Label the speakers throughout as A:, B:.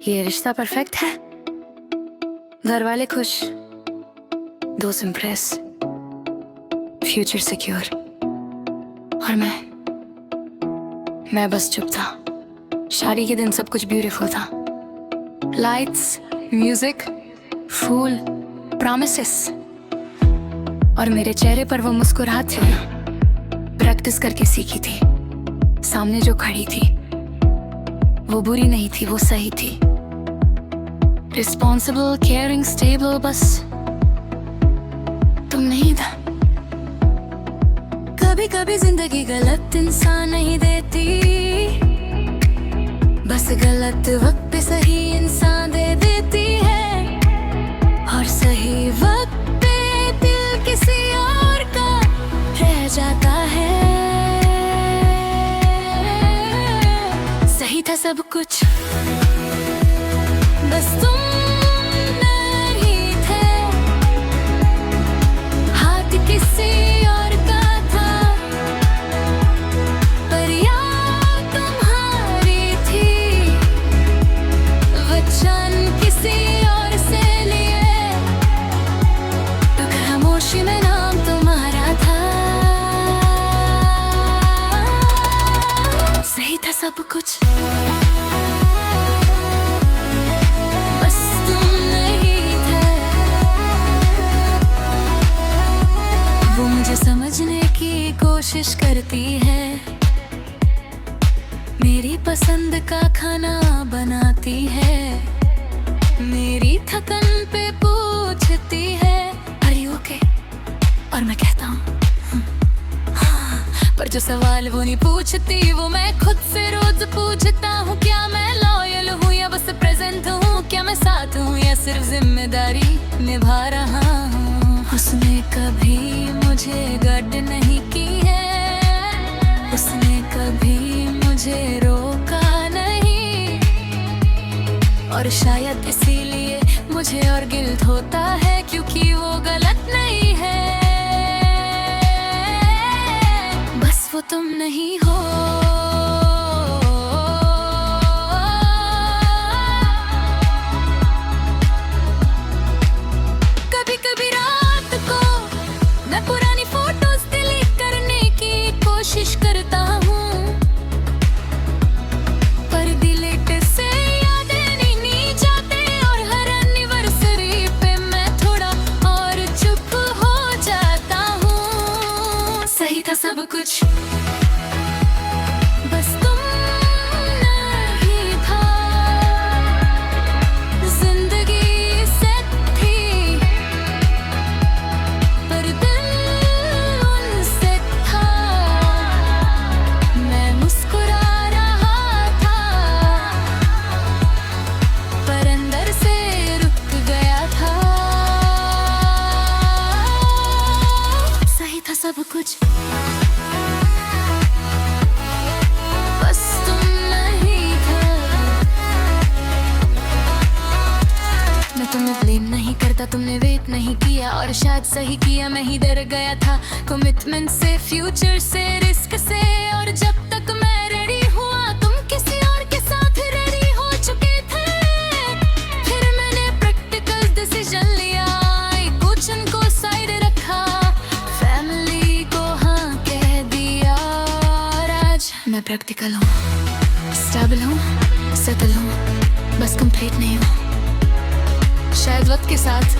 A: ये रिश्ता परफेक्ट है। घर वाले खुश, दोस्त इम्प्रेस, फ्यूचर सिक्योर, और मैं बस चुप था। शादी के दिन सब कुछ ब्यूटीफुल था। लाइट्स, म्यूजिक, फूल, प्रॉमिसेस, और मेरे चेहरे पर वो मुस्कुराहट थी। प्रैक्टिस करके सीखी थी। सामने जो खड़ी थी वो बुरी नहीं थी, वो सही थी। रिस्पॉन्सिबल, केयरिंग, स्टेबल, बस तुम नहीं था। कभी कभी जिंदगी गलत इंसान नहीं देती, बस गलत वक्त पे सही इंसान दे देती है। और सही वक्त पे दिल किसी और का रह जाता है। सही था सब कुछ, बस तुम नहीं थे। हाथ किसी और का था, पर याद तुम्हारी थी। वचन किसी और से लिए, तो खामोशी में नाम तुम्हारा था। सही था सब कुछ, बस तुम नहीं थे। वो मुझे समझने की कोशिश करती है, मेरी पसंद का खाना बनाती है, मेरी थकन पे पूछती है Are you okay? और मैं कहता हूँ पर जो सवाल वो नहीं पूछती, वो मैं खुद से रोज पूछता हूँ। क्या मैं लॉयल हूँ या बस प्रेजेंट हूँ? क्या मैं साथ हूँ या सिर्फ जिम्मेदारी निभा रहा हूँ? उसने कभी मुझे गड नहीं की है, उसने कभी मुझे रोका नहीं। और शायद इसीलिए मुझे और गिल्ट होता है, क्योंकि वो गलत नहीं है। वो तुम नहीं हो। कभी कभी रात को मैं पुरानी फोटोज डिलीट करने की कोशिश करता हूँ, पर डिलीट से यादें नहीं जाते। और हर एनिवर्सरी पे मैं थोड़ा और चुप हो जाता हूँ। सही था सब कुछ, बस तुम नहीं था। जिंदगी सेट थी, पर दिल उनसे था। मैं मुस्कुरा रहा था, पर अंदर से रुक गया था। सही था सब कुछ, तुम्हें ब्लेम नहीं करता, तुमने वेट नहीं किया, और शायद सही किया। मैं ही डर गया था कमिटमेंट से, फ्यूचर से, रिस्क से। और जब तक मैं रेडी हुआ, तुम किसी और के साथ रेडी हो चुके थे। फिर मैंने प्रैक्टिकल डिसीजन लिया, क्वेश्चन को साइड रखा, फैमिली को हाँ कह दिया। और आज मैं प्रैक्टिकल हूँ, स्टेबल हूँ, सेटल हूँ, बस कंप्लीट नहीं हूँ। शायद वक्त के साथ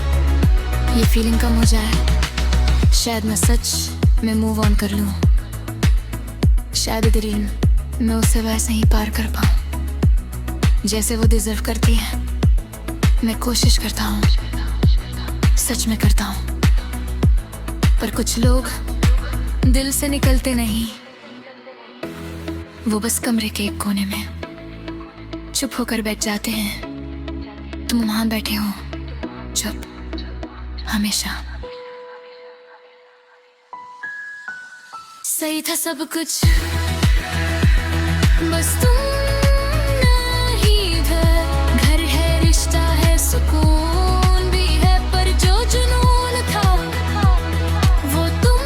A: ये फीलिंग कम हो जाए, शायद मैं सच में मूव ऑन कर लूं, शायद ड्रीम मैं उसे वैसे ही पार कर पाऊं जैसे वो डिजर्व करती है। मैं कोशिश करता हूं, सच में करता हूं, पर कुछ लोग दिल से निकलते नहीं। वो बस कमरे के एक कोने में चुप होकर बैठ जाते हैं। तुम वहां बैठे हो चुप, हमेशा। सही था सब कुछ, बस तुम नहीं थे। घर है, रिश्ता है, सुकून भी है, पर जो जुनून था वो तुम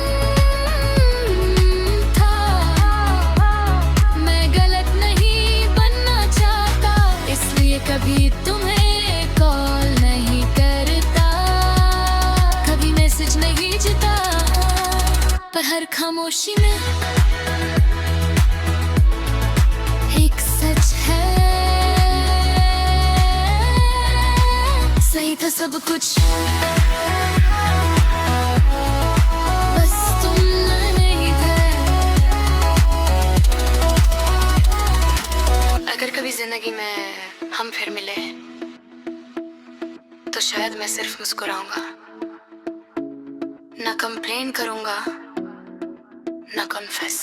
A: था। मैं गलत नहीं बनना चाहता, इसलिए कभी खामोशी में एक सच है, सही था सब कुछ, बस तुम नहीं थे। अगर कभी जिंदगी में हम फिर मिले तो शायद मैं सिर्फ मुस्कुराऊंगा, ना कंप्लेन करूंगा ना कन्फेस,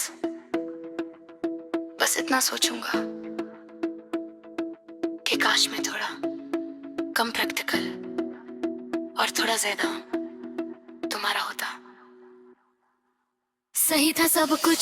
A: बस इतना सोचूंगा कि काश मैं थोड़ा कम प्रैक्टिकल और थोड़ा ज्यादा तुम्हारा होता। सही था सब कुछ।